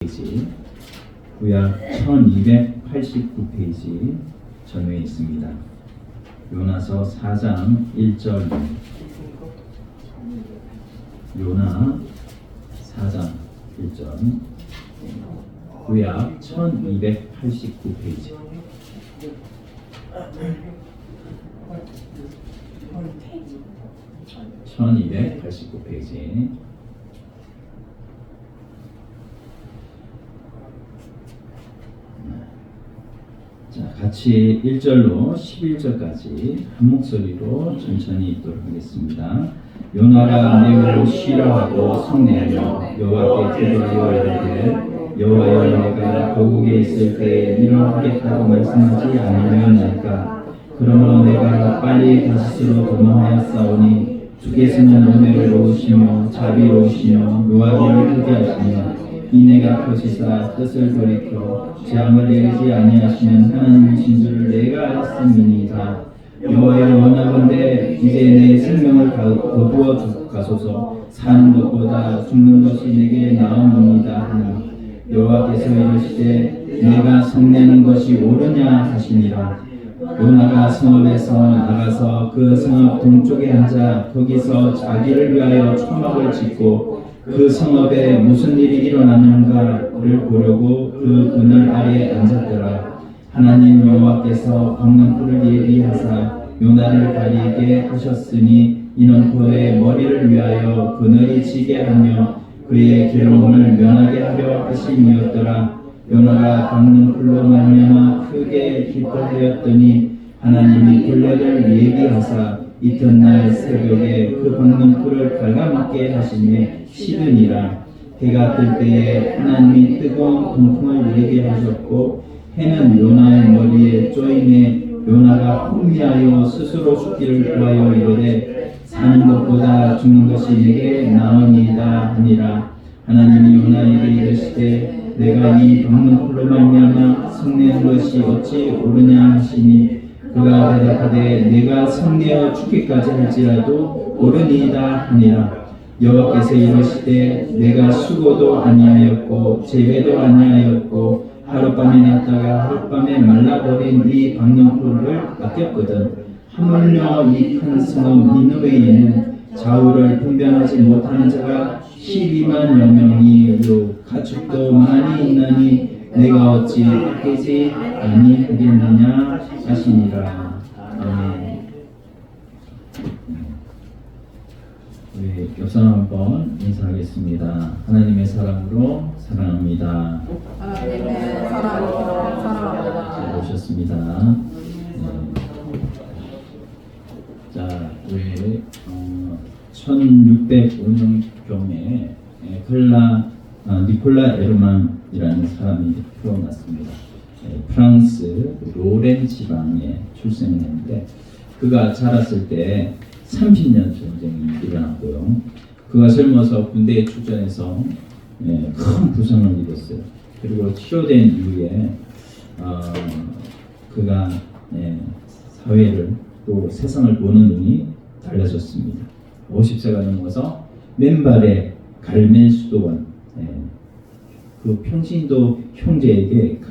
페이지, 구약 1289페이지 전후에 있습니다. 요나서 4장 1절, 요나 4장 1절, 구약 1289페이지. (1289페이지) 자, 같이 1절로 11절까지 한 목소리로 천천히 읽도록 하겠습니다. 요나가 매우 싫어하고 성내하여 여호와께 기도하여 이르되, 여호와여, 내가 고국에 있을 때에 일어나겠다고 말씀하지 않으려나이까? 그러므로 내가 빨리 다시스로 도망하였사오니 주께서는 은혜로우시며 자비로우시며 노하기를 크게 하시며 이내가 표시사 뜻을 돌이켜 재앙을 내리지 아니하시는 하나님이신 줄을 내가 알았음이니이다. 여호와여, 원하건대 이제 내 생명을 거두어 가소서. 사는 것보다 죽는 것이 내게 나음이니이다 하니 여호와께서 이르시되, 내가 성내는 것이 옳으냐 하시니라. 요나가 성읍에서 나가서 그 성읍 동쪽에 앉아 거기서 자기를 위하여 초막을 짓고 그 성읍에 무슨 일이 일어나는가를 보려고 그 그늘 아래에 앉았더라. 하나님 여호와께서 볶는 불을 예비하사 요나를 가리게 하셨으니 이는 그의 머리를 위하여 그늘이 지게 하며 그의 괴로움을 면하게 하려 하심이었더라. 요나가 볶는 불로 말미암아 크게 기뻐하였더니 하나님이 굴레를 예비하사 이튿날 새벽에 그 볶는 불을 갉아먹게 하시며 식으니라. 해가 뜰 때에 하나님이 뜨거운 동풍을 예비하셨고 해는 요나의 머리에 쪼임에 요나가 혼미하여 스스로 죽기를 구하여 이르되, 사는 것보다 죽는 것이 내게 나으니이다 하니라. 하나님이 요나에게 이르시되, 내가 이 볶는 불로 말미암아 성내는 것이 어찌 옳으냐 하시니 그가 대답하되, 내가 성내어 죽기까지 할지라도 옳으니이다 하니라. 여호와께서 이르시되, 내가 수고도 아니하였고 재회도 아니하였고 하룻밤에 났다가 하룻밤에 말라버린 이 볶는 불을 아꼈거든. 하물며 이 큰 성읍 니느웨에는 좌우를 분별하지 못하는 자가 12만여 명이요 가축도 많이 있나니 내가 어찌 깨지 아니하겠느냐 하시니라. 아멘. 우리 옆사람 한번 인사하겠습니다. 하나님의 사랑으로 사랑합니다. 하나님의 사랑으로 사랑합니다. 잘 오셨습니다. 자, 우리 1605년경에 니콜라 에르만이라는 사람이 태어났습니다. 프랑스 로렌 지방에 출생했는데 그가 자랐을 때 30년 전쟁이 일어났고요. 그가 젊어서 군대에 출전해서 큰 부상을 입었어요. 그리고 치료된 이후에 그가 사회를 또 세상을 보는 눈이 달라졌습니다. 50세가 넘어서 맨발의 갈멜 수도원, 그 평신도 형제에게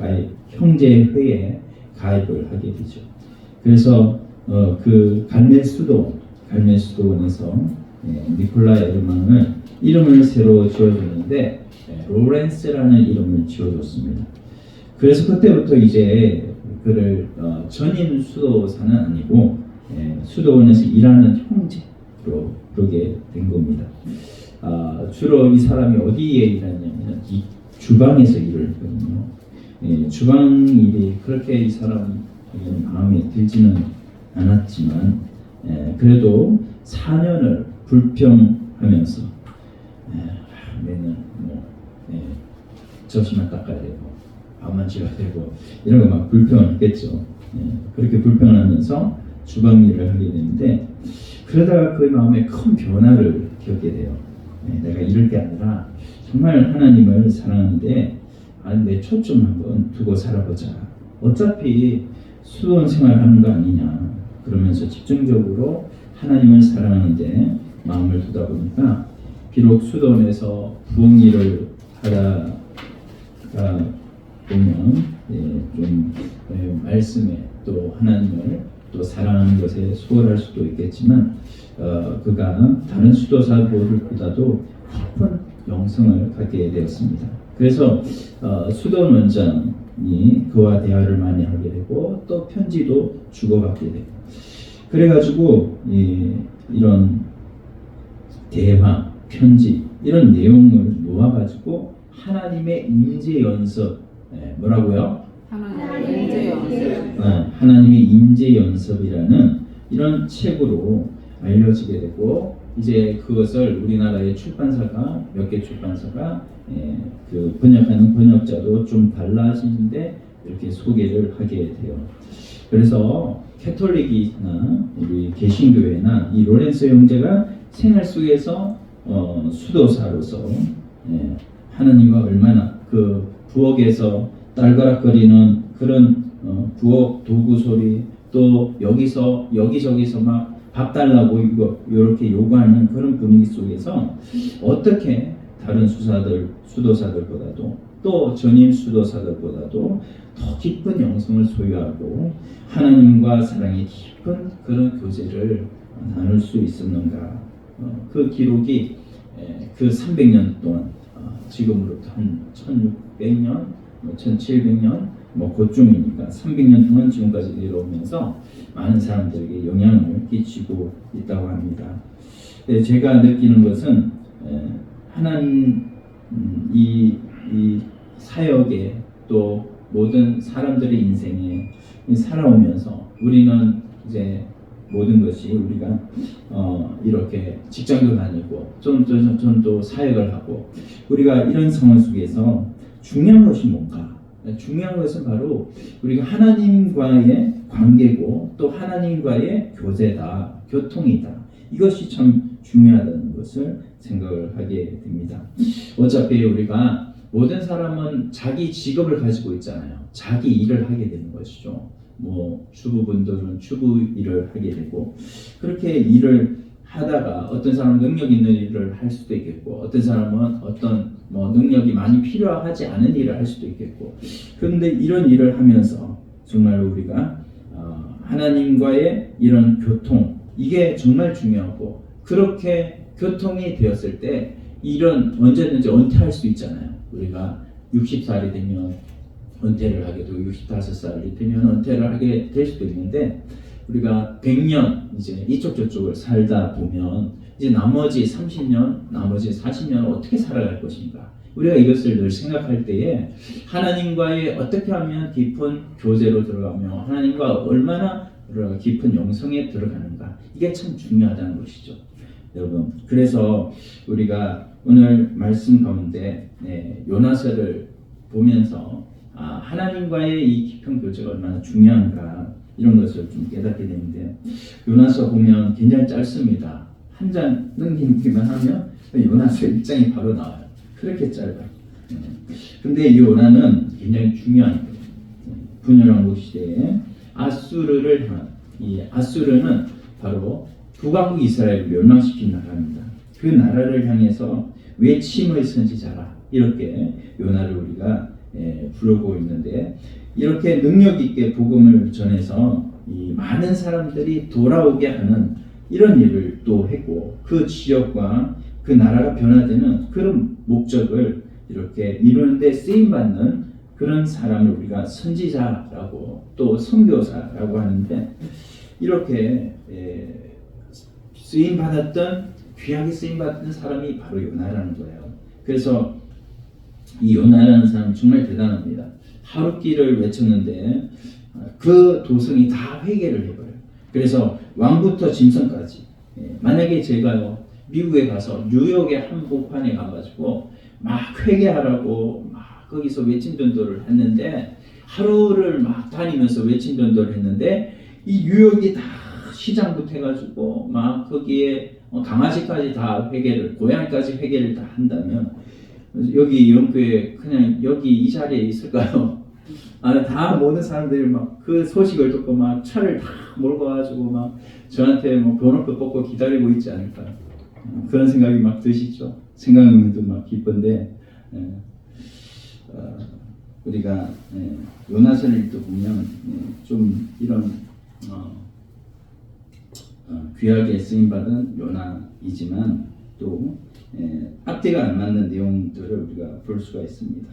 형제회에 가입을 하게 되죠. 그래서 그 갈멜 수도원에서 니콜라 에르망을 이름을 새로 지어줬는데 로렌스라는 이름을 지어줬습니다. 그래서 그때부터 이제 그를 전임 수도사는 아니고 수도원에서 일하는 형제로 부르게 된 겁니다. 주로 이 사람이 어디에 일하냐면 이 주방에서 일을 했거든요. 주방 일이 그렇게 이 사람 마음에 들지는 않았지만 그래도 4년을 불평하면서 매년 접시만 닦아야 되고 밥만 지어야 되고 이런 거 막 불평을 했겠죠. 그렇게 불평하면서 주방 일을 하게 되는데 그러다가 그의 마음에 큰 변화를 겪게 돼요. 내가 이럴 게 아니라 정말 하나님을 사랑하는데 내 초점 한번 두고 살아보자. 어차피 수도원 생활하는 거 아니냐. 그러면서 집중적으로 하나님을 사랑하는데 마음을 두다 보니까 비록 수도원에서 부엌 일을 하다 보면 좀 말씀에 또 하나님을 또 사랑하는 것에 소홀할 수도 있겠지만 그가 다른 수도사들보다도 깊은 영성을 갖게 되었습니다. 그래서 수돈 원장이 그와 대화를 많이 하게 되고 또 편지도 주고받게 되고 그래가지고 이런 대화, 편지 이런 내용을 모아가지고 하나님의 임재 연습 뭐라고요? 하나님의 임재 연습. 하나님의 임재 연습이라는 이런 책으로 알려지게 되고 이제 그것을 우리나라의 출판사가 몇 개 출판사가 그 번역하는 번역자도 좀 달라지는데 이렇게 소개를 하게 돼요. 그래서 캐톨릭이나 우리 개신교회나 이 로렌스 형제가 생활 속에서 수도사로서 하나님과 얼마나 그 부엌에서 딸가락거리는 그런 부엌 도구 소리 또 여기서 여기저기서 막 밥 달라고 이거 이렇게 요구하는 그런 분위기 속에서 어떻게 다른 수도사들보다도 또 전임 수도사들보다도 더 깊은 영성을 소유하고 하나님과 사랑의 깊은 그런 교제를 나눌 수 있었는가? 그 기록이 그 300년 동안 지금으로부터 한 1600년, 1700년 그쯤이니까 300년 동안 지금까지 내려오면서 많은 사람들에게 영향을 끼치고 있다고 합니다. 제가 느끼는 것은 하나님 이 사역에 또 모든 사람들의 인생에 살아오면서 우리는 이제 모든 것이 우리가 이렇게 직장도 다니고 좀 또 사역을 하고 우리가 이런 상황 속에서 중요한 것이 뭔가? 중요한 것은 바로 우리가 하나님과의 관계고 또 하나님과의 교제다, 교통이다. 이것이 참 중요하다는 것을 생각을 하게 됩니다. 어차피 우리가 모든 사람은 자기 직업을 가지고 있잖아요. 자기 일을 하게 되는 것이죠. 주부분들은 주부 일을 하게 되고 그렇게 일을 하다가 어떤 사람은 능력 있는 일을 할 수도 있겠고 어떤 사람은 어떤 능력이 많이 필요하지 않은 일을 할 수도 있겠고 그런데 이런 일을 하면서 정말 우리가 하나님과의 이런 교통 이게 정말 중요하고 그렇게 교통이 되었을 때 일은 언제든지 은퇴할 수 있잖아요. 우리가 60살이 되면 은퇴를 하게 되고 65살이 되면 은퇴를 하게 될 수도 있는데 우리가 100년 이제 이쪽 저쪽을 살다 보면 이제 나머지 30년, 나머지 40년을 어떻게 살아갈 것인가? 우리가 이것을 늘 생각할 때에 하나님과의 어떻게 하면 깊은 교제로 들어가며 하나님과 얼마나 깊은 영성에 들어가는가? 이게 참 중요하다는 것이죠. 여러분, 그래서 우리가 오늘 말씀 가운데 요나서를 보면서 하나님과의 이 깊은 교제가 얼마나 중요한가 이런 것을 좀 깨닫게 되는데 요나서 보면 굉장히 짧습니다. 한 장 넘기기만 하면 요나서 1장이 바로 나와요. 그렇게 짧아요. 근데 이 요나는 굉장히 중요한 거예요. 분열왕국 시대에 아수르를 향한 이 아수르는 바로 북왕국 이스라엘을 멸망시킨 나라입니다. 그 나라를 향해서 외침의 선지자라 이렇게 요나를 우리가 부르고 있는데 이렇게 능력 있게 복음을 전해서 이 많은 사람들이 돌아오게 하는 이런 일을 또 했고 그 지역과 그 나라가 변화되는 그런 목적을 이렇게 이루는데 쓰임받는 그런 사람을 우리가 선지자라고 또 선교사라고 하는데 이렇게 쓰임받았던 귀하게 쓰임받던 사람이 바로 요나라는 거예요. 그래서 이 요나라는 사람 정말 대단합니다. 하루길을 외쳤는데 그 도성이 다 회개를 해버려요. 그래서 왕부터 짐승까지 만약에 제가요 미국에 가서 뉴욕의 한복판에 가가지고 막 회개하라고 막 거기서 외침전도를 했는데 하루를 막 다니면서 외침전도를 했는데 이 뉴욕이 다 시장부터 해가지고 막 거기에 강아지까지 다 회개를 고양이까지 회개를 다 한다면 여기 영교회 그냥 여기 이 자리에 있을까요? 다 모든 사람들이 막 그 소식을 듣고 막 차를 다 몰고 가지고 막 저한테 번호표 뽑고 기다리고 있지 않을까 그런 생각이 막 드시죠. 생각하면도 막 기쁜데 우리가 요나서를 또 보면 좀 이런 귀하게 쓰임 받은 요나이지만 또 앞뒤가 안 맞는 내용들을 우리가 볼 수가 있습니다.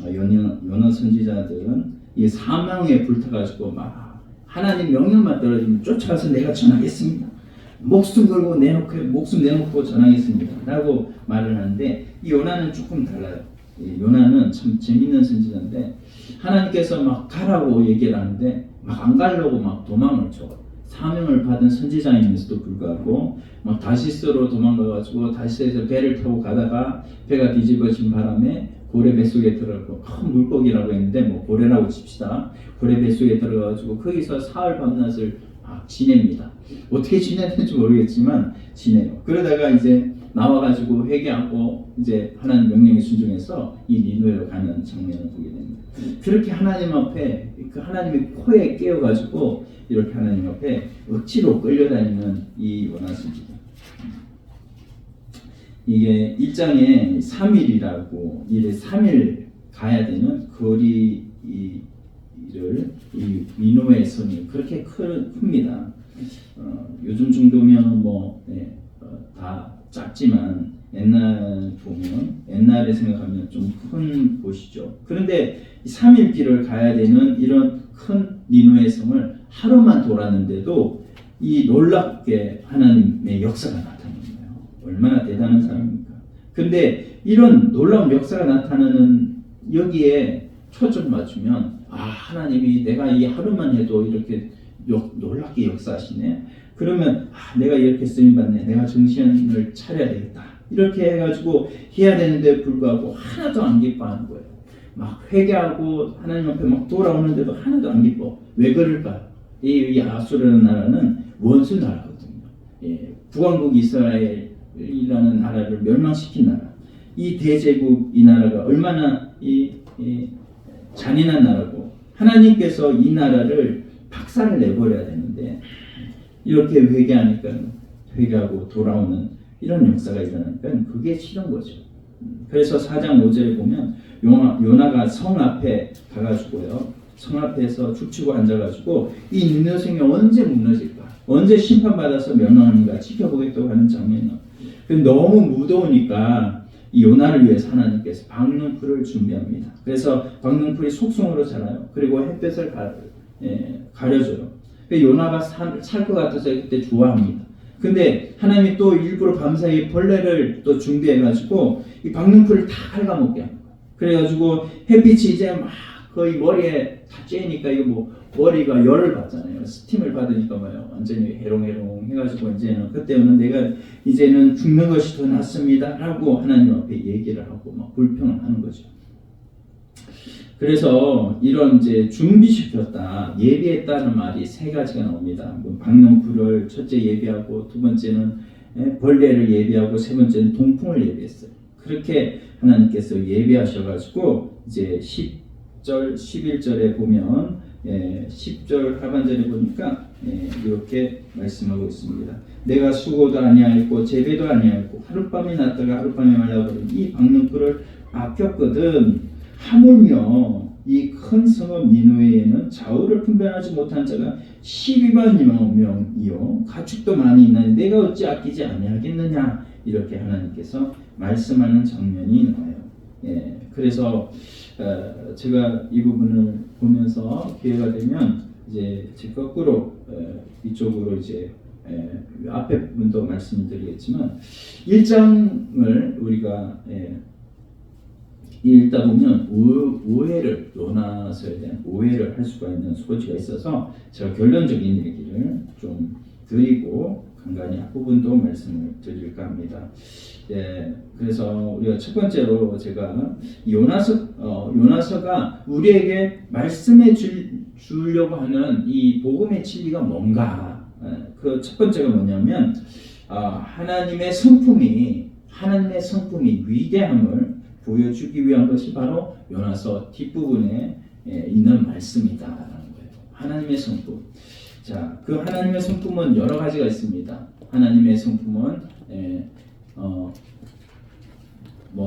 요나 선지자들은 이 사명에 불타가지고 막 하나님 명령만 떨어지면 쫓아가서 내가 전하겠습니다. 목숨 걸고 목숨 내놓고 전하겠습니다. 라고 말을 하는데 이 요나는 조금 달라요. 요나는 참 재밌는 선지자인데 하나님께서 막 가라고 얘기를 하는데 막 안 가려고 막 도망을 쳐. 사명을 받은 선지자임에서도 불구하고 막 다시스로 도망가가지고 다시스에서 배를 타고 가다가 배가 뒤집어진 바람에 고래 뱃속에 들어가고 큰 물고기라고 했는데 뭐 고래라고 칩시다. 고래 뱃속에 들어가가지고 거기서 사흘 밤낮을 막 지냅니다. 어떻게 지냈는지 모르겠지만 지내요. 그러다가 이제 나와가지고 회개하고 이제 하나님 명령에 순종해서 이 니느웨로 가는 장면을 보게 됩니다. 그렇게 하나님 앞에 그 하나님의 코에 깨어가지고 이렇게 하나님 앞에 억지로 끌려다니는 이 요나 선지자. 이게 1장에 3일이라고 이래 3일 가야 되는 거리를 이 니느웨 성이 그렇게 큽니다. 요즘 정도면 다 작지만 옛날에 생각하면 좀 큰 곳이죠. 그런데 3일 길을 가야 되는 이런 큰 니느웨 성을 하루만 돌았는데도 이 놀랍게 하나님의 역사가 나타나는 거예요. 얼마나 대단한 사람입니까? 근데 이런 놀라운 역사가 나타나는 여기에 초점 맞추면 하나님이 내가 이 하루만 해도 이렇게 놀랍게 역사하시네. 그러면 내가 이렇게 쓰임받네. 내가 정신을 차려야 되겠다. 이렇게 해가지고 해야 되는데 불구하고 하나도 안 기뻐하는 거예요. 막 회개하고 하나님 앞에 막 돌아오는데도 하나도 안 기뻐. 왜 그럴까요? 이 아수르라는 나라는 원수 나라거든요. 북왕국 이스라엘이라는 나라를 멸망시킨 나라. 이 대제국 이 나라가 얼마나 잔인한 나라고 하나님께서 이 나라를 박살을 내버려야 되는데 이렇게 회개하고 돌아오는 이런 역사가 일어나니까 그게 싫은 거죠. 그래서 4장 5절에 보면 요나가 성 앞에 가가지고요. 성 앞에서 죽치고 앉아가지고 이 니느웨 성이 언제 무너질까? 언제 심판받아서 멸망하는가 지켜보겠다고 하는 장면이에요. 너무 무더우니까 이 요나를 위해서 하나님께서 박능풀을 준비합니다. 그래서 박능풀이 속성으로 자라요. 그리고 햇볕을 가려줘요. 요나가 살 것 같아서 그때 좋아합니다. 근데 하나님이 또 일부러 밤사이 벌레를 또 준비해가지고 이 박능풀을 다 갉아먹게 합니다. 그래가지고 햇빛이 이제 막 거의 머리에 다 쬐니까 이거 뭐 머리가 열을 받잖아요. 스팀을 받으니까 완전히 해롱해롱 해가지고 이제는 그때는 내가 이제는 죽는 것이 더 낫습니다 라고 하나님 앞에 얘기를 하고 막 불평을 하는 거죠. 그래서 이런 이제 준비시켰다, 예비했다는 말이 세 가지가 나옵니다. 박능풀을 첫째 예비하고 두 번째는 벌레를 예비하고 세 번째는 동풍을 예비했어요. 그렇게 하나님께서 예비하셔가지고 이제 10절, 11절에 보면 10절 하반절에 보니까 이렇게 말씀하고 있습니다. 내가 수고도 아니하였고 재배도 아니하였고 하룻밤이 났다가 하룻밤이 말라버린 이 박능풀을 아꼈거든. 하물며 이 큰 성읍 니느웨에는 좌우를 분별하지 못한 자가 12만 명이요 가축도 많이 있나니 내가 어찌 아끼지 아니하겠느냐 이렇게 하나님께서 말씀하는 장면이 나와요. 그래서 제가 이 부분을 보면서 기회가 되면 이제 거꾸로 이쪽으로 이제 앞에 부분도 말씀드리겠지만 1장을 우리가 읽다 보면 요나서에 대한 오해를 할 수가 있는 소지가 있어서 제가 결론적인 얘기를 좀 드리고 간간히 앞부분도 말씀을 드릴까 합니다. 그래서 우리가 첫 번째로 제가 요나서가 우리에게 말씀해 주려고 하는 이 복음의 진리가 뭔가. 그 첫 번째가 뭐냐면 하나님의 성품이 위대함을 보여주기 위한 것이 바로 요나서 뒷부분에 있는 말씀이다라는 거예요. 하나님의 성품. 자, 그 하나님의 성품은 여러 가지가 있습니다. 하나님의 성품은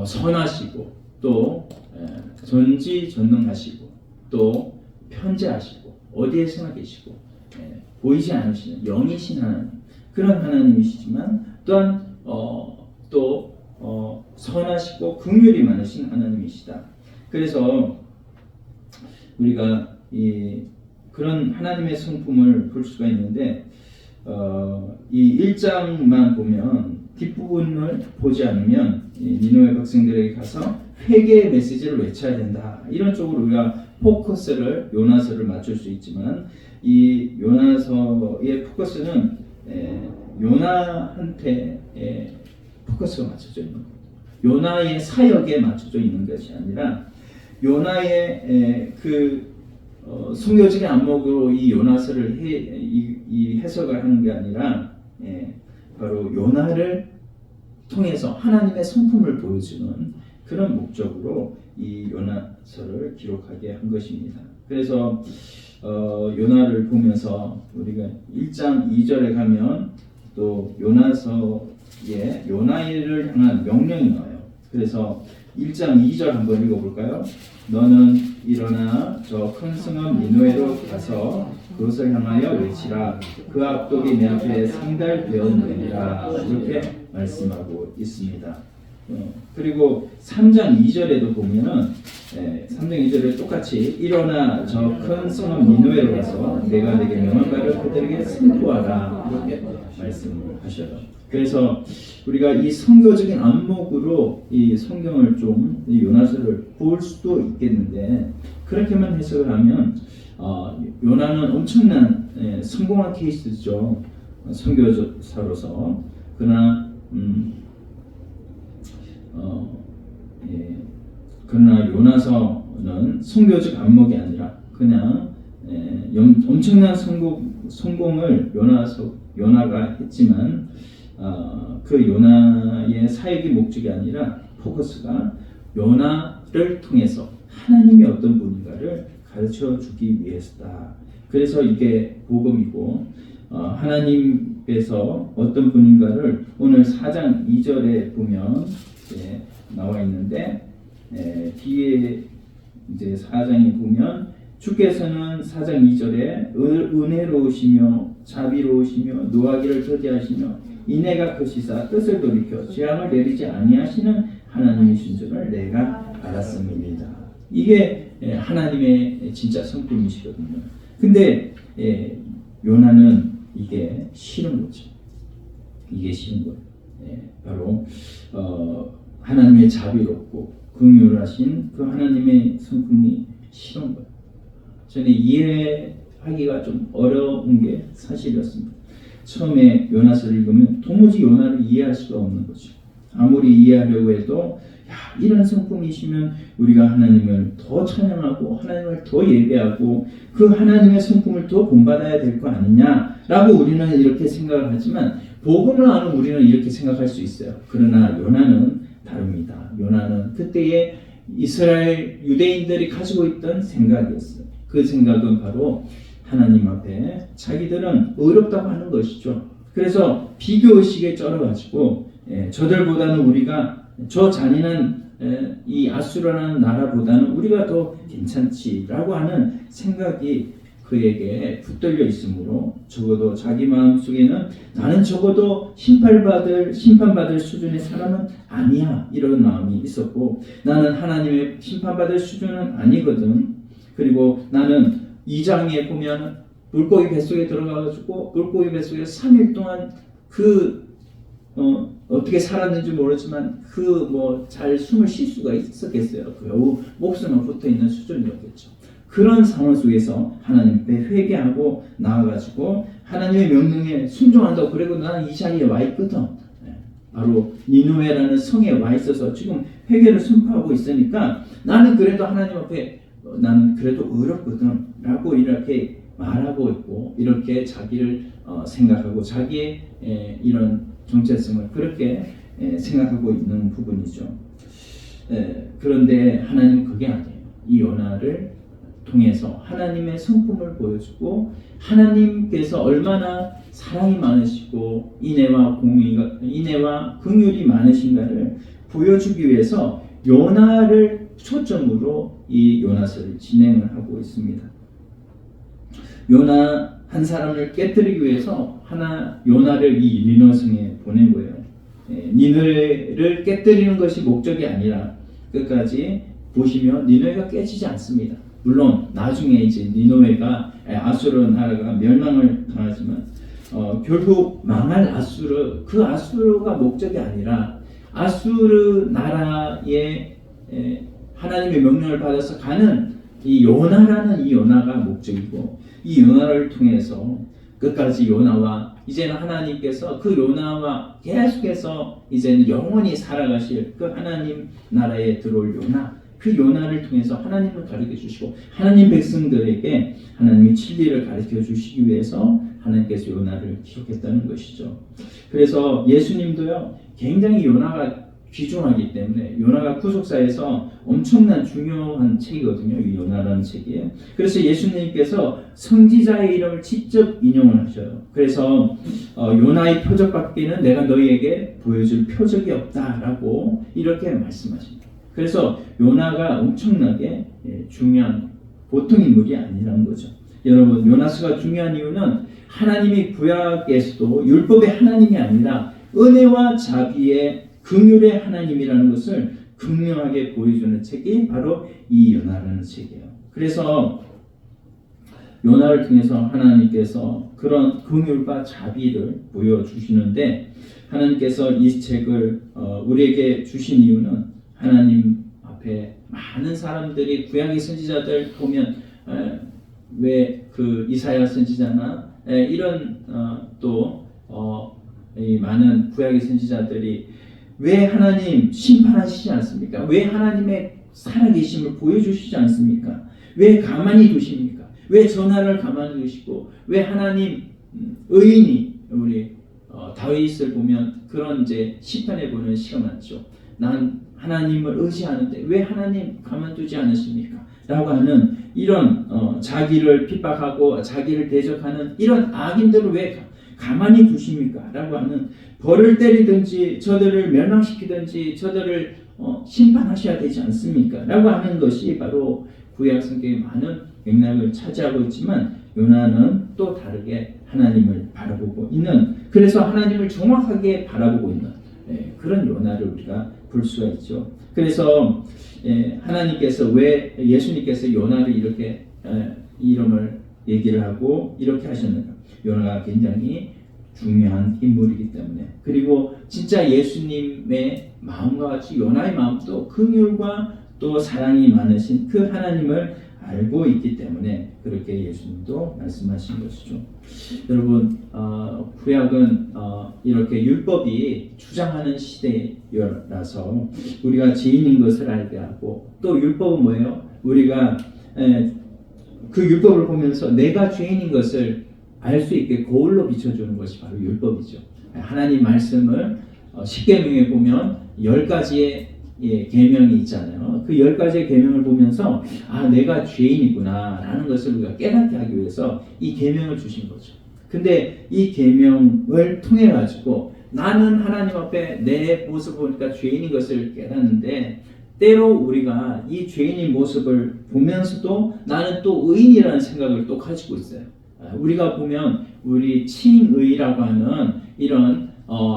선하시고 또 전지전능하시고 또 편재하시고 어디에서나 계시고 보이지 않으시는 영이신 하나님, 그런 하나님이시지만 또한 선하시고 긍휼이 많으신 하나님이시다. 그래서 우리가 그런 하나님의 성품을 볼 수가 있는데 이 1장만 보면 뒷부분을 보지 않으면 니느웨 백성들에게 가서 회개의 메시지를 외쳐야 된다, 이런 쪽으로 우리가 포커스를, 요나서를 맞출 수 있지만 이 요나서의 포커스는 요나한테 포커스가 맞춰져 있는 거예요. 요나의 사역에 맞춰져 있는 것이 아니라 요나의 순교적인 안목으로 이 요나서를 이 해석을 하는 게 아니라 바로 요나를 통해서 하나님의 성품을 보여주는 그런 목적으로 이 요나서를 기록하게 한 것입니다. 그래서 요나를 보면서 우리가 1장 2절에 가면 또 요나서에 요나를 향한 명령이 나와요. 그래서 1장 2절 한번 읽어볼까요? 너는 일어나 저 큰 성읍 니느웨로 가서 그것을 향하여 외치라. 그 악독이 내 앞에 상달되었느니라. 이렇게 말씀하고 있습니다. 그리고 3장 2절에도 보면은 3장 2절에 똑같이 일어나 저 큰 성읍 니느웨로 가서 내가 내게 명한 바를 그들에게 선포하라, 이렇게 말씀을 하셔요. 그래서 우리가 이 선교적인 안목으로 이 성경을 좀, 이 요나서를 볼 수도 있겠는데, 그렇게만 해석을 하면 요나는 엄청난 성공한 케이스죠, 선교사로서. 그러나 그러나 요나서는 선교적 안목이 아니라 그냥 엄청난 성공을 요나가 했지만 그 요나의 사역의 목적이 아니라 포커스가 요나를 통해서 하나님이 어떤 분인가를 가르쳐 주기 위해서다. 그래서 이게 복음이고 하나님께서 어떤 분인가를 오늘 4장 2절에 보면 나와 있는데, 뒤에 이제 4장에 보면 주께서는 4장 2절에 은혜로우시며 자비로우시며 노하기를 더디하시며 인애가 크시사 뜻을 돌이켜 재앙을 내리지 아니하시는 하나님이신 줄을 내가 알았습니다. 이게 하나님의 진짜 성품이시거든요. 근데 요나는 이게 싫은 거죠. 이게 싫은 거예요. 바로 하나님의 자비롭고 긍휼하신 그 하나님의 성품이 싫은 거예요. 저는 이해하기가 좀 어려운 게 사실이었습니다. 처음에 요나서를 읽으면 도무지 요나를 이해할 수가 없는 거죠. 아무리 이해하려고 해도 이런 성품이시면 우리가 하나님을 더 찬양하고 하나님을 더 예배하고 그 하나님의 성품을 더 본받아야 될 거 아니냐라고 우리는 이렇게 생각을 하지만, 복음을 아는 우리는 이렇게 생각할 수 있어요. 그러나 요나는 다릅니다. 요나는 그때의 이스라엘 유대인들이 가지고 있던 생각이었어요. 그 생각은 바로 하나님 앞에 자기들은 어렵다고 하는 것이죠. 그래서 비교의식에 쩔어가지고 저들보다는 우리가, 저 잔인한 이 아수라라는 나라보다는 우리가 더 괜찮지라고 하는 생각이 그에게 붙들려 있으므로, 적어도 자기 마음속에는 나는 적어도 심판받을 수준의 사람은 아니야, 이런 마음이 있었고, 나는 하나님의 심판받을 수준은 아니거든. 그리고 나는 2장에 보면 물고기 뱃속에 들어가가지고 물고기 뱃속에 3일 동안 어떻게 살았는지 모르지만 잘 숨을 쉴 수가 있었겠어요. 겨우 목숨만 붙어 있는 수준이었겠죠. 그런 상황 속에서 하나님께 회개하고 나와가지고 하나님의 명령에 순종한다고. 그리고 나는 이 자리에 와 있거든. 바로 니느웨라는 성에 와 있어서 지금 회개를 선포하고 있으니까 나는 그래도 하나님 앞에 나는 그래도 어렵거든 라고 이렇게 말하고 있고, 이렇게 자기를 생각하고 자기의 이런 정체성을 그렇게 생각하고 있는 부분이죠. 그런데 하나님은 그게 아니에요. 이 요나를 통해서 하나님의 성품을 보여주고 하나님께서 얼마나 사랑이 많으시고 인애와 긍휼이 많으신가를 보여주기 위해서 요나를 초점으로 이 요나서를 진행을 하고 있습니다. 요나 한 사람을 깨뜨리기 위해서 요나를 이 니느웨성에 보낸 거예요. 니느웨를 깨뜨리는 것이 목적이 아니라 끝까지 보시면 니느웨가 깨지지 않습니다. 물론 나중에 이제 니느웨가 아수르 나라가 멸망을 당하지만 결국 망할 그 아수르가 목적이 아니라 아수르 나라에 하나님의 명령을 받아서 가는 이 요나라는 이 요나가 목적이고, 이 요나를 통해서 끝까지 요나와 이제는 하나님께서 그 요나와 계속해서 이제는 영원히 살아가실 그 하나님 나라에 들어올 요나, 그 요나를 통해서 하나님을 가르쳐 주시고 하나님 백성들에게 하나님의 진리를 가르쳐 주시기 위해서 하나님께서 요나를 기록했다는 것이죠. 그래서 예수님도요, 굉장히 요나가 귀중하기 때문에 요나가 구속사에서 엄청난 중요한 책이거든요. 이 요나라는 책이. 그래서 예수님께서 선지자의 이름을 직접 인용을 하셔요. 그래서 요나의 표적밖에는 내가 너희에게 보여줄 표적이 없다라고 이렇게 말씀하십니다. 그래서 요나가 엄청나게 중요한 보통 인물이 아니라는 거죠. 여러분, 요나서가 중요한 이유는 하나님이 구약에서도 율법의 하나님이 아니라 은혜와 자비의 긍휼의 하나님이라는 것을 극명하게 보여주는 책이 바로 이 요나라는 책이에요. 그래서 요나를 통해서 하나님께서 그런 긍휼과 자비를 보여주시는데, 하나님께서 이 책을 우리에게 주신 이유는 하나님 앞에 많은 사람들이 구약의 선지자들 보면 왜 그 이사야 선지자나 이런 이 많은 구약의 선지자들이 왜 하나님 심판하시지 않습니까? 왜 하나님의 살아계심을 보여주시지 않습니까? 왜 가만히 두십니까? 왜 전하를 가만히 두시고, 왜 하나님 의인이 우리 다윗을 보면 그런 이제 시편에 보는 시가 많죠. 난 하나님을 의지하는데 왜 하나님 가만두지 않으십니까? 라고 하는 이런 자기를 핍박하고 자기를 대적하는 이런 악인들을 왜 가만히 두십니까? 라고 하는, 벌을 때리든지 저들을 멸망시키든지 저들을 심판하셔야 되지 않습니까? 라고 하는 것이 바로 구약 성경의 많은 맥락을 차지하고 있지만, 요나는 또 다르게 하나님을 바라보고 있는, 그래서 하나님을 정확하게 바라보고 있는 그런 요나를 우리가 볼 수가 있죠. 그래서 하나님께서 왜 예수님께서 요나를 이렇게 이름을 얘기를 하고 이렇게 하셨는가? 요나가 굉장히 중요한 인물이기 때문에, 그리고 진짜 예수님의 마음과 같이 요나의 마음도 긍휼과 또 사랑이 많으신 그 하나님을 알고 있기 때문에 그렇게 예수님도 말씀하신 것이죠. 여러분, 구약은 이렇게 율법이 주장하는 시대라서 우리가 죄인인 것을 알게 하고, 또 율법은 뭐예요? 우리가 그 율법을 보면서 내가 죄인인 것을 알 수 있게 거울로 비춰주는 것이 바로 율법이죠. 하나님 말씀을 십계명에 보면 10가지의 계명이 있잖아요. 그 10가지의 계명을 보면서 내가 죄인이구나 라는 것을 우리가 깨닫게 하기 위해서 이 계명을 주신 거죠. 근데 이 계명을 통해 가지고 나는 하나님 앞에 내 모습을 보니까 죄인인 것을 깨닫는데, 때로 우리가 이 죄인의 모습을 보면서도 나는 또 의인이라는 생각을 또 가지고 있어요. 우리가 보면 우리 칭의라고 하는 이런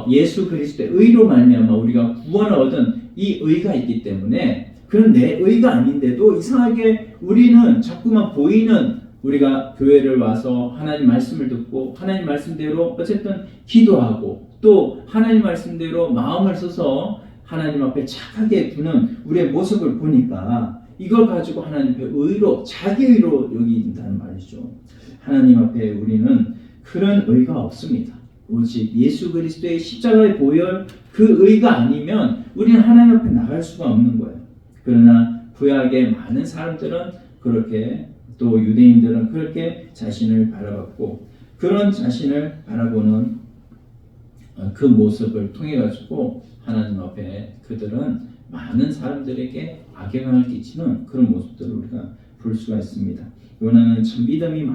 예수 그리스도의 의로 말미암아 우리가 구원을 얻은 이 의가 있기 때문에, 그런 내 의가 아닌데도 이상하게 우리는 자꾸만 보이는, 우리가 교회를 와서 하나님 말씀을 듣고 하나님 말씀대로 어쨌든 기도하고 또 하나님 말씀대로 마음을 써서 하나님 앞에 착하게 구는 우리의 모습을 보니까 이걸 가지고 하나님 앞에 의로, 자기 의로 여긴다는 말이죠. 하나님 앞에 우리는 그런 의가 없습니다. 오직 예수 그리스도의 십자가의 보혈, 그 의가 아니면 우리는 하나님 앞에 나갈 수가 없는 거예요. 그러나 구약의 많은 사람들은 그렇게, 또 유대인들은 그렇게 자신을 바라봤고, 그런 자신을 바라보는 그 모습을 통해 가지고 하나님 앞에 그들은 많은 사람들에게 악영향을 끼치는 그런 모습들을 우리가 볼 수가 있습니다. 요나는 참 믿음이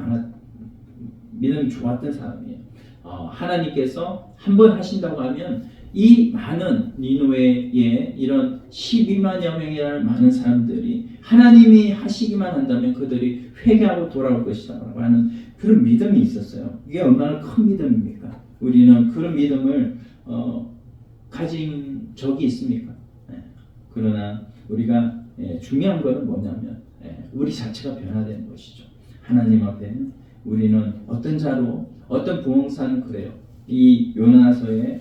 좋았던 사람이에요. 하나님께서 한번 하신다고 하면 이 많은 니느웨의 이런 12만여 명이라는 많은 사람들이 하나님이 하시기만 한다면 그들이 회개하고 돌아올 것이다 라고 하는 그런 믿음이 있었어요. 이게 얼마나 큰 믿음입니까? 우리는 그런 믿음을 가진 적이 있습니까? 그러나 우리가 중요한 것은 뭐냐면 우리 자체가 변화되는 것이죠. 하나님 앞에는 우리는 어떤 자로 어떤 부흥사는 그래요. 이 요나서에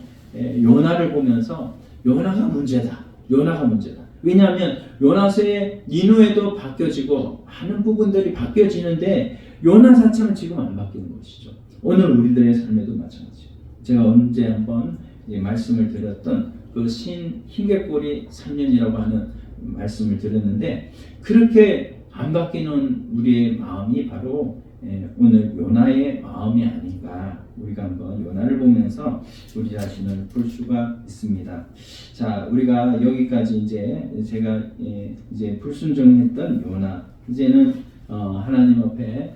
요나를 보면서 요나가 문제다. 요나가 문제다. 왜냐하면 요나서의 니누에도 바뀌어지고 많은 부분들이 바뀌어지는데 요나 자체는 지금 안 바뀌는 것이죠. 오늘 우리들의 삶에도 마찬가지예요. 제가 언제 한번 말씀을 드렸던 그 흰개꼬리 3년이라고 하는 말씀을 드렸는데 그렇게 안 바뀌는 우리의 마음이 바로 오늘 요나의 마음이 아닌가. 우리가 한번 요나를 보면서 우리 자신을 볼 수가 있습니다. 자, 우리가 여기까지 이제 제가 이제 불순종했던 요나, 이제는 하나님 앞에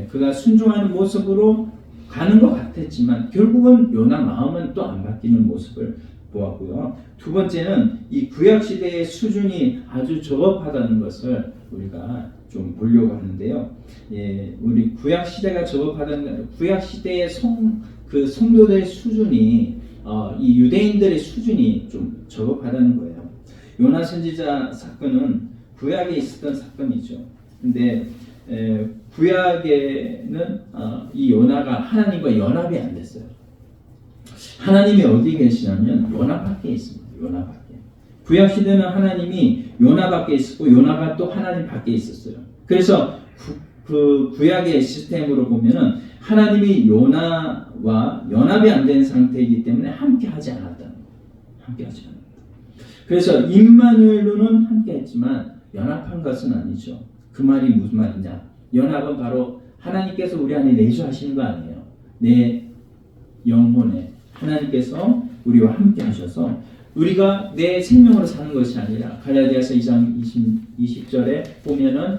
그가 순종하는 모습으로 가는 것 같았지만 결국은 요나 마음은 또 안 바뀌는 모습을 보았고요. 두 번째는 이 구약 시대의 수준이 아주 저급하다는 것을 우리가 좀 보려고 하는데요. 우리 구약 시대가 저급하다는 구약 시대의 성도들의 수준이 이 유대인들의 수준이 좀 저급하다는 거예요. 요나 선지자 사건은 구약에 있었던 사건이죠. 근데 구약에는 이 요나가 하나님과 연합이 안 됐어요. 하나님이 어디 계시냐면 요나 밖에 있습니다. 요나 밖에. 구약 시대는 하나님이 요나 밖에 있었고 요나가 또 하나님 밖에 있었어요. 그래서 그 구약의 시스템으로 보면은 하나님이 요나와 연합이 안 된 상태이기 때문에 함께 하지 않았다는 거예요. 함께 하지 않았다. 그래서 임마누엘로는 함께 했지만 연합한 것은 아니죠. 그 말이 무슨 말이냐? 연합은 바로 하나님께서 우리 안에 내주하시는 거 아니에요. 내 영혼에 하나님께서 우리와 함께 하셔서 우리가 내 생명으로 사는 것이 아니라 갈라디아서 2장 20절에 보면은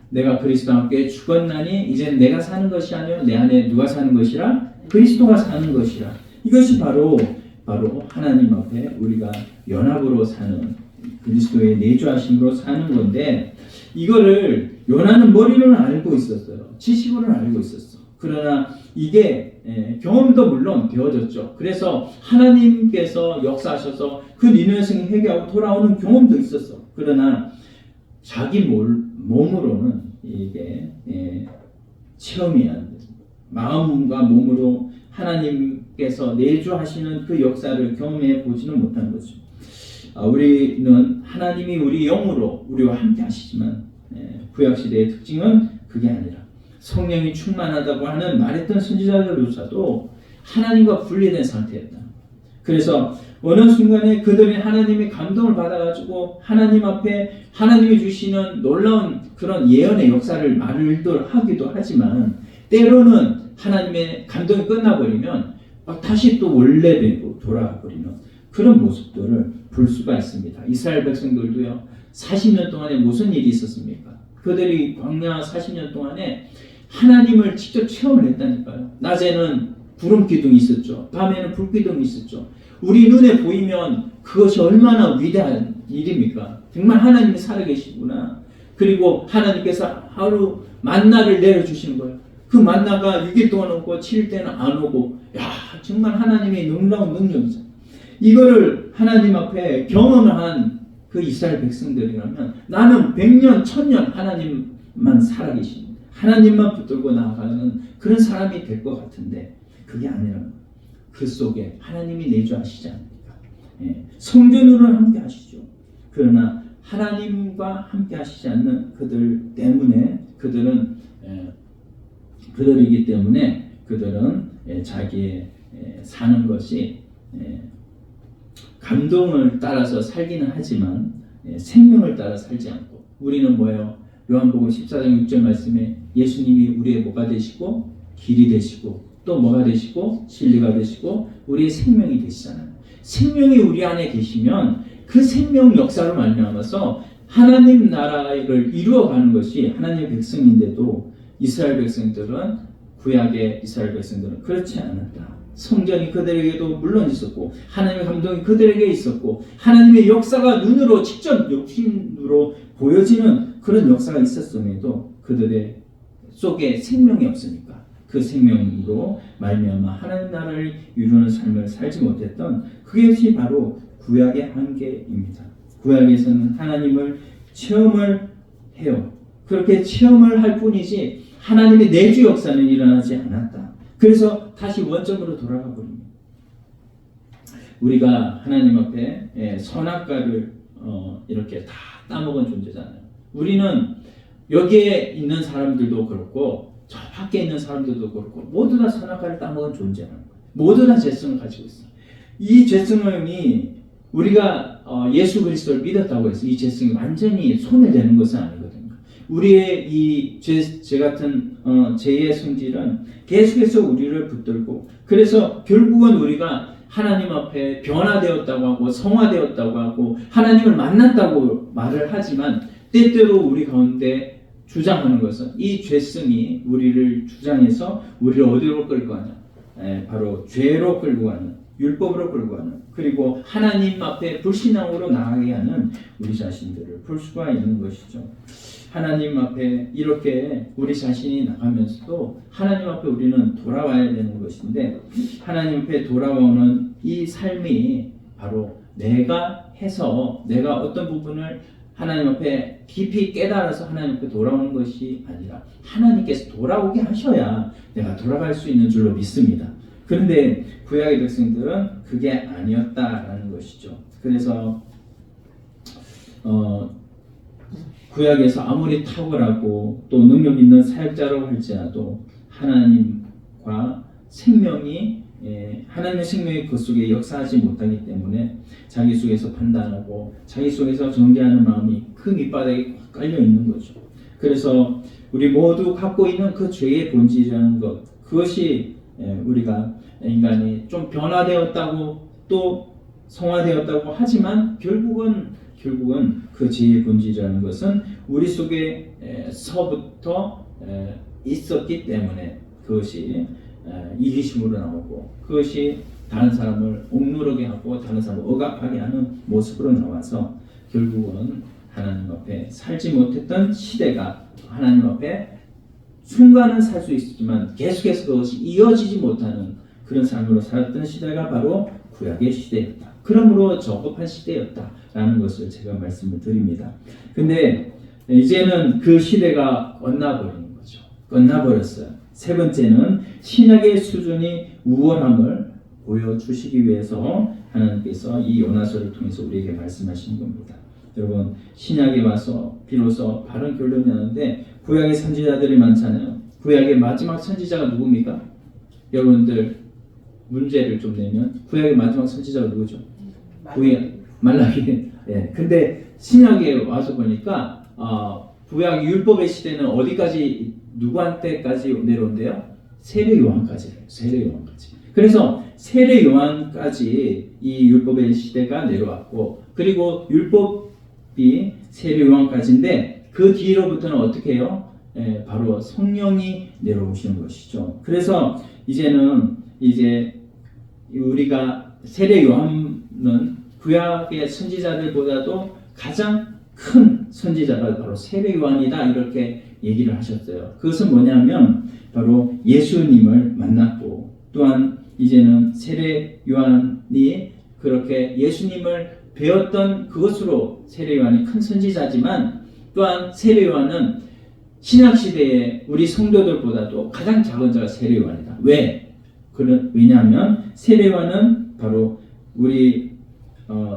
내가 그리스도와 함께 죽었나니 이제는 내가 사는 것이 아니요 내 안에 누가 사는 것이라? 그리스도가 사는 것이라. 이것이 바로 하나님 앞에 우리가 연합으로 사는 그리스도의 내주하심으로 사는 건데 이거를 요나는 머리로는 알고 있었어요. 지식으로는 알고 있었어. 그러나 이게 경험도 물론 되어졌죠. 그래서 하나님께서 역사하셔서 그 니느웨 성이 회개하고 돌아오는 경험도 있었어. 그러나 자기 몸으로는 이게 체험이 안 돼. 마음과 몸으로 하나님께서 내주하시는 그 역사를 경험해 보지는 못한 거죠. 우리는 하나님이 우리 영으로 우리와 함께 하시지만 구약시대의 특징은 그게 아니라 성령이 충만하다고 하는 말했던 선지자들조차도 하나님과 분리된 상태였다. 그래서 어느 순간에 그들이 하나님의 감동을 받아가지고 하나님 앞에 하나님이 주시는 놀라운 그런 예언의 역사를 말을 하기도 하지만 때로는 하나님의 감동이 끝나버리면 다시 또 원래대로 돌아가버리는 그런 모습들을 볼 수가 있습니다. 이스라엘 백성들도요. 40년 동안에 무슨 일이 있었습니까? 그들이 광야 40년 동안에 하나님을 직접 체험을 했다니까요. 낮에는 구름 기둥이 있었죠. 밤에는 불 기둥이 있었죠. 우리 눈에 보이면 그것이 얼마나 위대한 일입니까? 정말 하나님이 살아계시구나. 그리고 하나님께서 하루 만나를 내려주시는 거예요. 그 만나가 6일 동안 오고 7일 때는 안 오고 정말 하나님의 놀라운 능력이죠. 이거를 하나님 앞에 경험을 한 그 이스라엘 백성들이라면 나는 100년, 1000년 하나님만 살아계신 하나님만 붙들고 나아가는 그런 사람이 될 것 같은데 그게 아니라 그 속에 하나님이 내주하시지 않습니까? 성전으로는 함께 하시죠. 그러나 하나님과 함께 하시지 않는 그들 때문에 그들이기 때문에 그들은 자기의 사는 것이 감동을 따라서 살기는 하지만 생명을 따라 살지 않고 우리는 뭐예요? 요한복음 14장 6절 말씀에 예수님이 우리의 뭐가 되시고 길이 되시고 또 뭐가 되시고 진리가 되시고 우리의 생명이 되시잖아요. 생명이 우리 안에 계시면 그 생명 역사로 말미암아서 하나님 나라를 이루어가는 것이 하나님의 백성인데도 이스라엘 백성들은 구약의 이스라엘 백성들은 그렇지 않았다. 성전이 그들에게도 물론 있었고 하나님의 감동이 그들에게 있었고 하나님의 역사가 눈으로 직접 육신으로 보여지는 그런 역사가 있었음에도 그들의 속에 생명이 없으니까 그 생명으로 말미암아 하나님 나라를 이루는 삶을 살지 못했던 그것이 바로 구약의 한계입니다. 구약에서는 하나님을 체험을 해요. 그렇게 체험을 할 뿐이지 하나님의 내주 역사는 일어나지 않았다. 그래서 다시 원점으로 돌아가 버립니다. 우리가 하나님 앞에 선악과를 이렇게 다 따먹은 존재잖아요. 우리는 여기에 있는 사람들도 그렇고 저 밖에 있는 사람들도 그렇고 모두 다 선악과를 따먹은 존재라는 거예요. 모두 다 죄성을 가지고 있어요. 이 죄성이 우리가 예수 그리스도를 믿었다고 해서 이 죄성이 완전히 소멸되는 것은 아니거든요. 우리의 이 죄 같은 죄의 성질은 계속해서 우리를 붙들고 그래서 결국은 우리가 하나님 앞에 변화되었다고 하고 성화되었다고 하고 하나님을 만났다고 말을 하지만 때때로 우리 가운데 주장하는 것은 이 죄성이 우리를 주장해서 우리를 어디로 끌고 가냐? 바로 죄로 끌고 가는 율법으로 끌고 가는 그리고 하나님 앞에 불신앙으로 나가게 하는 우리 자신들을 볼 수가 있는 것이죠. 하나님 앞에 이렇게 우리 자신이 나가면서도 하나님 앞에 우리는 돌아와야 되는 것인데 하나님 앞에 돌아오는 이 삶이 바로 내가 해서 내가 어떤 부분을 하나님 앞에 깊이 깨달아서 하나님 앞에 돌아오는 것이 아니라 하나님께서 돌아오게 하셔야 내가 돌아갈 수 있는 줄로 믿습니다. 그런데 구약의 백성들은 그게 아니었다라는 것이죠. 그래서 구약에서 아무리 탁월하고 또 능력 있는 사역자라고 할지라도 하나님과 생명이 하나님의 생명이 그 속에 역사하지 못하기 때문에 자기 속에서 판단하고 자기 속에서 정죄하는 마음이 그 밑바닥에 깔려 있는 거죠. 그래서 우리 모두 갖고 있는 그 죄의 본질이라는 것 그것이 우리가 인간이 좀 변화되었다고 또 성화되었다고 하지만 결국은 그 죄의 본질이라는 것은 우리 속에서부터 있었기 때문에 그것이 이기심으로 나오고 그것이 다른 사람을 억누르게 하고 다른 사람을 억압하게 하는 모습으로 나와서 결국은 하나님 앞에 살지 못했던 시대가 하나님 앞에 순간은 살 수 있었지만 계속해서 그것이 이어지지 못하는 그런 삶으로 살았던 시대가 바로 구약의 시대였다. 그러므로 저급한 시대였다라는 것을 제가 말씀을 드립니다. 근데 이제는 그 시대가 끝나버리는 거죠. 끝나버렸어요. 세 번째는 신약의 수준이 우월함을 보여주시기 위해서 하나님께서 이 요나서를 통해서 우리에게 말씀하시는 겁니다. 여러분 신약에 와서 비로소 바른 결론이 나는데 구약의 선지자들이 많잖아요. 구약의 마지막 선지자가 누굽니까? 여러분들 문제를 좀 내면 구약의 마지막 선지자가 누구죠? 구약 말라기. 예. 근데 신약에 와서 보니까 구약 율법의 시대는 어디까지 누구한테까지 내려온대요? 세례 요한까지. 세례 요한까지. 그래서 세례 요한까지 이 율법의 시대가 내려왔고 그리고 율법이 세례 요한까지인데 그 뒤로부터는 어떻게 해요? 바로 성령이 내려오시는 것이죠. 그래서 이제는 우리가 세례 요한은 구약의 선지자들보다도 가장 큰 선지자가 바로 세례 요한이다 이렇게 얘기를 하셨어요. 그것은 뭐냐면 바로 예수님을 만났고 또한 이제는 세례 요한이 그렇게 예수님을 배웠던 그것으로 세례 요한이 큰 선지자지만 또한 세례 요한은 신약 시대에 우리 성도들보다도 가장 작은 자가 세례 요한이다. 왜냐하면 세례 요한은 바로 우리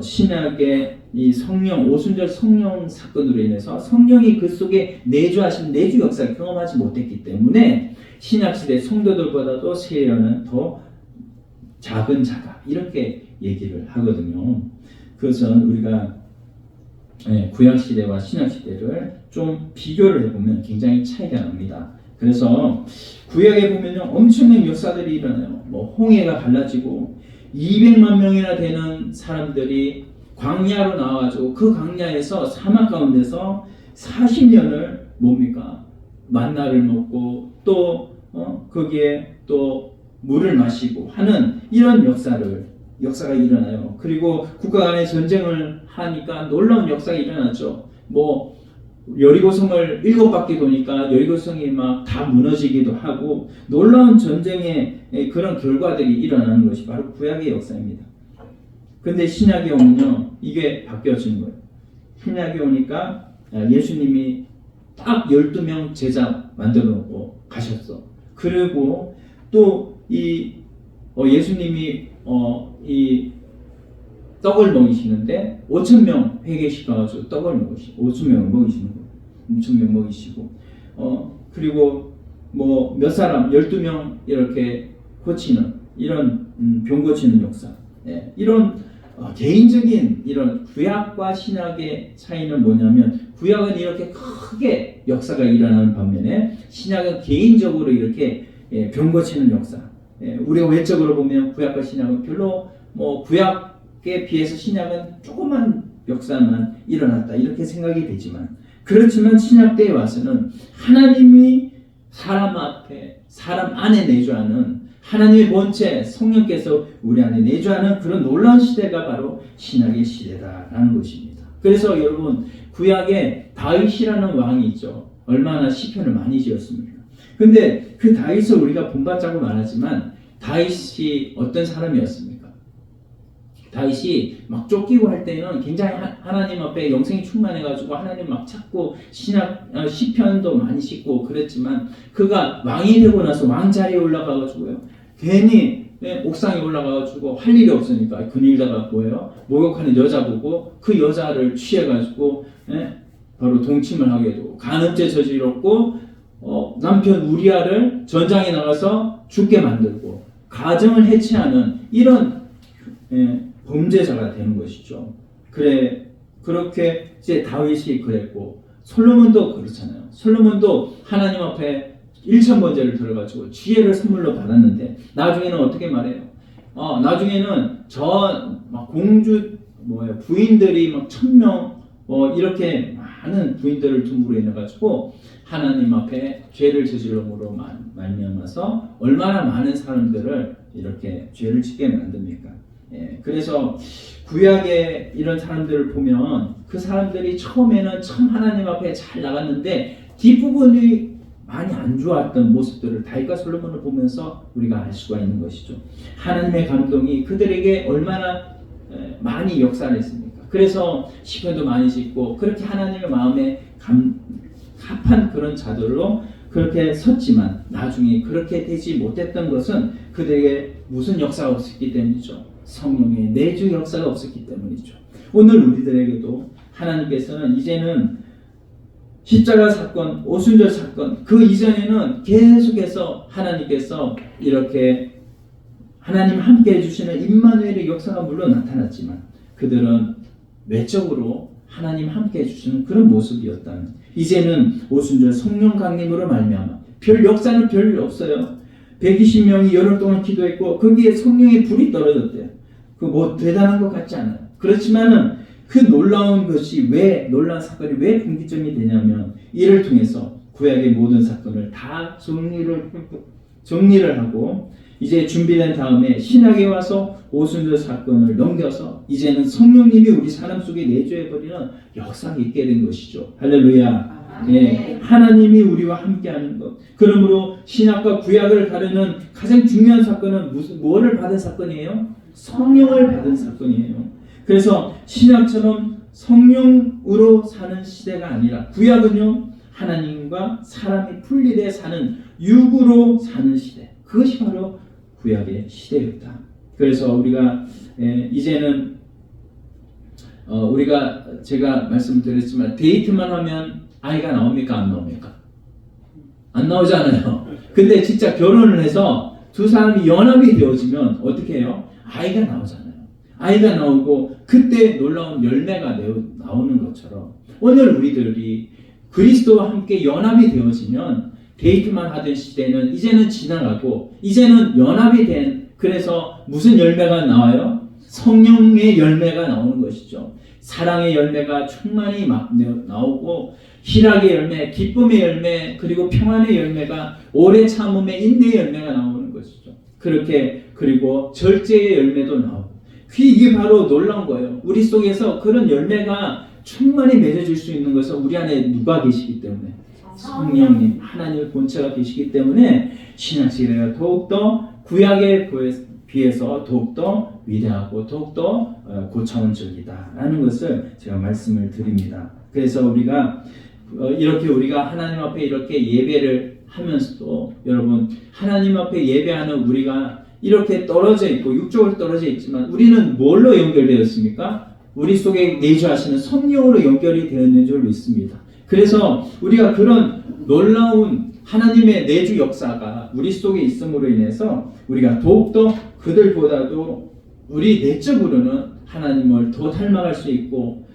신약의 이 성령 오순절 성령 사건으로 인해서 성령이 그 속에 내주하신 내주 역사를 경험하지 못했기 때문에 신약 시대 성도들보다도 세례 요한은 더 작은 자다 이렇게 얘기를 하거든요. 그것은 우리가 구약 시대와 신약 시대를 좀 비교를 해보면 굉장히 차이가 납니다. 그래서 구약에 보면요 엄청난 역사들이 일어나요. 뭐 홍해가 갈라지고 200만 명이나 되는 사람들이 광야로 나와가지고 그 광야에서 사막 가운데서 40년을 뭡니까 만나를 먹고 또 거기에 또 물을 마시고 하는 이런 역사가 일어나요. 그리고 국가 간의 전쟁을 하니까 놀라운 역사가 일어나죠. 뭐 여리고성을 7바퀴 도니까 여리고성이 막 다 무너지기도 하고 놀라운 전쟁의 그런 결과들이 일어나는 것이 바로 구약의 역사입니다. 근데 신약에 오면요, 이게 바뀌어지는 거예요. 신약에 오니까 예수님이 딱 12명 제자 만들어 놓고 가셨어. 그리고 또 이 예수님이 이 떡을 먹이시는데 5,000명 회개시켜가지고 떡을 5,000명을 먹이시는 거예요. 5,000명 먹이시고 그리고 뭐 몇 사람 12명 이렇게 고치는 이런 병 고치는 역사. 예, 이런 개인적인 이런 구약과 신약의 차이는 뭐냐면 구약은 이렇게 크게 역사가 일어나는 반면에 신약은 개인적으로 이렇게 병 고치는 역사. 우리가 외적으로 보면 구약과 신약은 별로 뭐 구약에 비해서 신약은 조그만 역사만 일어났다 이렇게 생각이 되지만 그렇지만 신약 때에 와서는 하나님이 사람 앞에 사람 안에 내주하는 하나님의 본체 성령께서 우리 안에 내주하는 그런 놀라운 시대가 바로 신약의 시대다라는 것입니다. 그래서 여러분 구약에 다윗이라는 왕이 있죠. 얼마나 시편을 많이 지었습니까? 근데 그 다윗을 우리가 본받자고 말하지만 다윗이 어떤 사람이었습니까? 다윗이 막 쫓기고 할 때는 굉장히 하나님 앞에 영생이 충만해가지고 하나님 막 찾고 시편도 많이 싣고 그랬지만 그가 왕이 되고 나서 왕자리에 올라가가지고요 괜히 옥상에 올라가가지고 할 일이 없으니까 그늘다가 뭐예요? 목욕하는 여자 보고 그 여자를 취해가지고 바로 동침을 하게 되고 간음죄 저질렀고 남편 우리아를 전장에 나가서 죽게 만들고 가정을 해체하는 이런 범죄자가 되는 것이죠. 그렇게 이제 다윗이 그랬고 솔로몬도 그렇잖아요. 솔로몬도 하나님 앞에 1,000번제를 들어가지고 지혜를 선물로 받았는데 나중에는 어떻게 말해요? 나중에는 막 공주 부인들이 막 1,000명 이렇게 많은 부인들을 tum으로 인해 가지고 하나님 앞에 죄를 저질러므로 말미암아서 얼마나 많은 사람들을 이렇게 죄를 짓게 만듭니까? 그래서 구약의 이런 사람들을 보면 그 사람들이 처음에는 참 하나님 앞에 잘 나갔는데 뒷부분이 많이 안 좋았던 모습들을 다윗과 솔로몬을 보면서 우리가 알 수가 있는 것이죠. 하나님의 감동이 그들에게 얼마나 많이 역사를 했습니까? 그래서 시편도 많이 짓고 그렇게 하나님의 마음에 합한 그런 자들로 그렇게 섰지만 나중에 그렇게 되지 못했던 것은 그들에게 무슨 역사가 없었기 때문이죠. 성령의 내주 역사가 없었기 때문이죠. 오늘 우리들에게도 하나님께서는 이제는 십자가 사건, 오순절 사건 그 이전에는 계속해서 하나님께서 이렇게 하나님 함께 해주시는 임마누엘의 역사가 물론 나타났지만 그들은 외적으로 하나님 함께 해주시는 그런 모습이었다면 이제는 오순절 성령 강림으로 말미암아 별 역사는 별로 없어요. 120명이 열흘 동안 기도했고 거기에 성령의 불이 떨어졌대요. 그 뭐 대단한 것 같지 않아요. 그렇지만은 그 놀라운 사건이 왜 분기점이 되냐면 이를 통해서 구약의 모든 사건을 다 정리를 하고 이제 준비된 다음에 신약에 와서 오순절 사건을 넘겨서 이제는 성령님이 우리 사람 속에 내주해버리는 역사가 있게 된 것이죠. 할렐루야. 하나님이 우리와 함께하는 것. 그러므로 신약과 구약을 가르는 가장 중요한 사건은 뭐를 받은 사건이에요? 성령을 받은 사건이에요. 그래서 신약처럼 성령으로 사는 시대가 아니라 구약은요 하나님과 사람이 분리되어 사는 육으로 사는 시대. 그것이 바로 구약의 시대였다. 그래서 우리가 이제는 우리가 제가 말씀드렸지만 데이트만 하면 아이가 나옵니까? 안 나옵니까? 안 나오잖아요. 근데 진짜 결혼을 해서 두 사람이 연합이 되어지면 어떻게 해요? 아이가 나오잖아요. 아이가 나오고 그때 놀라운 열매가 나오는 것처럼 오늘 우리들이 그리스도와 함께 연합이 되어지면 데이트만 하던 시대는 이제는 지나가고 이제는 연합이 된 그래서 무슨 열매가 나와요? 성령의 열매가 나오는 것이죠. 사랑의 열매가 충만히 막 나오고 희락의 열매, 기쁨의 열매, 그리고 평안의 열매가 오래 참음의 인내의 열매가 나오는 것이죠. 그렇게 그리고 절제의 열매도 나오고 이게 바로 놀라운 거예요. 우리 속에서 그런 열매가 충만히 맺어질 수 있는 것은 우리 안에 누가 계시기 때문에 성령님 하나님의 본체가 계시기 때문에 신약시대가 더욱더 구약에 비해서 더욱더 위대하고 더욱더 고차원적이다라는 것을 제가 말씀을 드립니다. 그래서 우리가 이렇게 우리가 하나님 앞에 이렇게 예배를 하면서도 여러분 하나님 앞에 예배하는 우리가 이렇게 떨어져 있고 육적으로 떨어져 있지만 우리는 뭘로 연결되었습니까? 우리 속에 내주하시는 성령으로 연결이 되어 있는 줄 믿습니다. 그래서 우리가 그런 놀라운 하나님의 내주 역사가 우리 속에 있음으로 인해서 우리가 더욱더 그들보다도 우리 내적으로는 하나님을 더 닮아갈 수 있고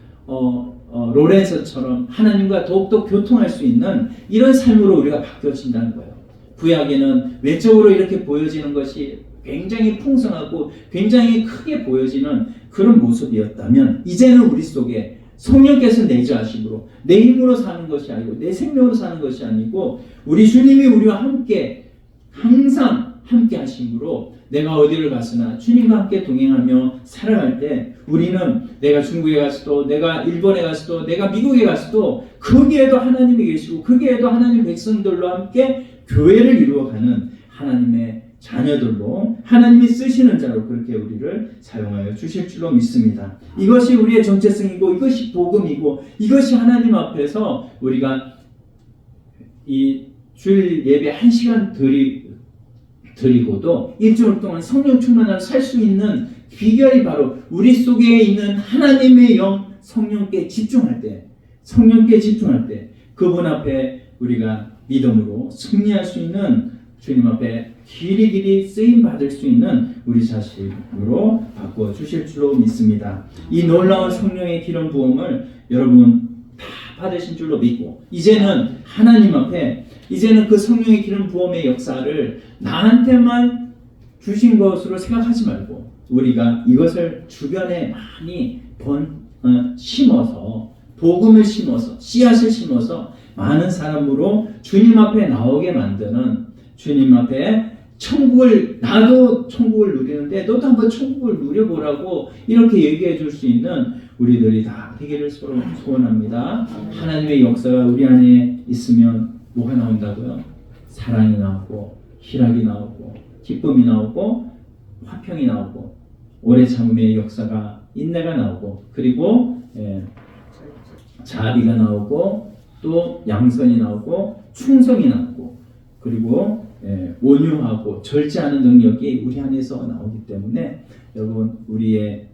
로렌서처럼 하나님과 더욱더 교통할 수 있는 이런 삶으로 우리가 바뀌어진다는 거예요. 구약에는 외적으로 이렇게 보여지는 것이 굉장히 풍성하고 굉장히 크게 보여지는 그런 모습이었다면 이제는 우리 속에 성령께서 내주하심으로 내 힘으로 사는 것이 아니고 내 생명으로 사는 것이 아니고 우리 주님이 우리와 함께 항상 함께 하심으로 내가 어디를 가서나 주님과 함께 동행하며 살아갈 때 우리는 내가 중국에 갔어도 내가 일본에 갔어도 내가 미국에 갔어도 거기에도 하나님이 계시고 거기에도 하나님 백성들로 함께 교회를 이루어가는 하나님의 자녀들로 하나님이 쓰시는 자로 그렇게 우리를 사용하여 주실 줄로 믿습니다. 이것이 우리의 정체성이고 이것이 복음이고 이것이 하나님 앞에서 우리가 이 주일 예배 1시간 드리고도 일주일 동안 성령 충만하여 살 수 있는 비결이 바로 우리 속에 있는 하나님의 영 성령께 집중할 때 그분 앞에 우리가 믿음으로 승리할 수 있는 주님 앞에 길이 쓰임 받을 수 있는 우리 자식으로 바꿔 주실 줄로 믿습니다. 이 놀라운 성령의 기름 부음을 여러분 다 받으신 줄로 믿고 이제는 하나님 앞에 이제는 그 성령의 기름 부음의 역사를 나한테만 주신 것으로 생각하지 말고 우리가 이것을 주변에 많이 심어서 복음을 심어서 씨앗을 심어서 많은 사람으로 주님 앞에 나오게 만드는 주님 앞에 나도 천국을 누리는데 너도 한번 천국을 누려보라고 이렇게 얘기해 줄 수 있는 우리들이 다 되기를 서로 소원합니다. 하나님의 역사가 우리 안에 있으면 뭐가 나온다고요? 사랑이 나오고 희락이 나오고 기쁨이 나오고 화평이 나오고 오래 참음의 역사가 인내가 나오고 그리고 자비가 나오고 또 양선이 나오고 충성이 나오고 그리고 온유하고 절제하는 능력이 우리 안에서 나오기 때문에 여러분 우리의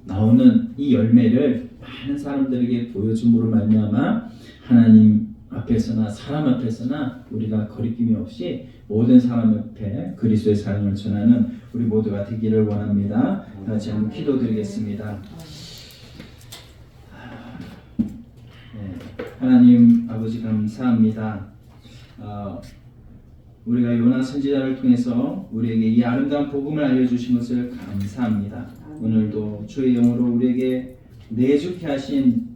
나오는 이 열매를 많은 사람들에게 보여줌으로 말미암아 하나님 앞에서나 사람 앞에서나 우리가 거리낌이 없이 모든 사람 앞에 그리스도의 사랑을 전하는 우리 모두가 되기를 원합니다. 다시 한번 기도드리겠습니다. 하나님 아버지 감사합니다. 우리가 요나 선지자를 통해서 우리에게 이 아름다운 복음을 알려주신 것을 감사합니다. 오늘도 주의 영으로 우리에게 내주케 하신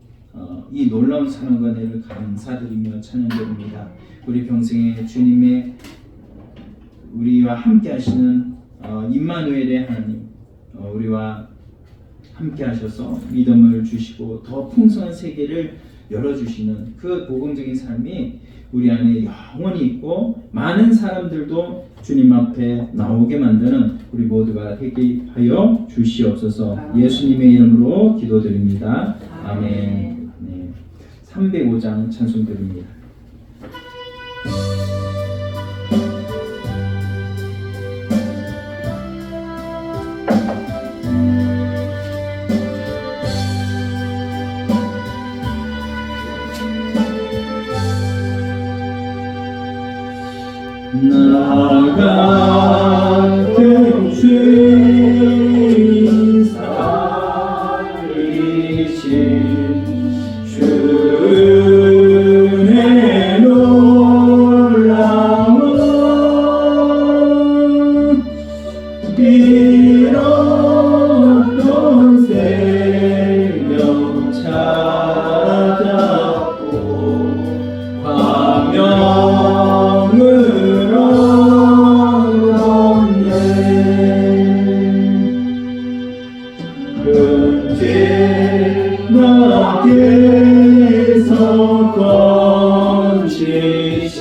이 놀라운 사랑과 은혜를 감사드리며 찬양드립니다. 우리 평생에 주님의 우리와 함께 하시는 임마누엘의 하나님 우리와 함께 하셔서 믿음을 주시고 더 풍성한 세계를 열어주시는 그 복음적인 삶이 우리 안에 영원히 있고 많은 사람들도 주님 앞에 나오게 만드는 우리 모두가 되게 하여 주시옵소서. 예수님의 이름으로 기도드립니다. 아멘. 네. 305장 찬송드립니다. 나 같은 죄인 살리신 주의 놀라운 잃었던 생명 찾았고 화명을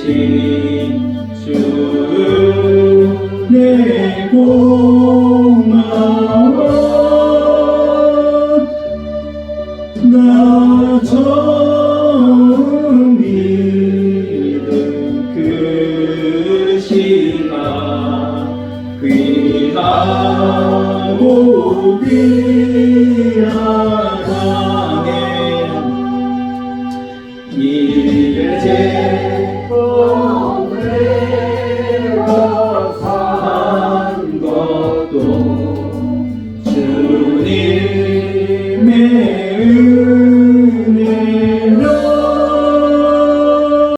주 내 고마워 나 처음 믿은 그 시간 귀하고 귀한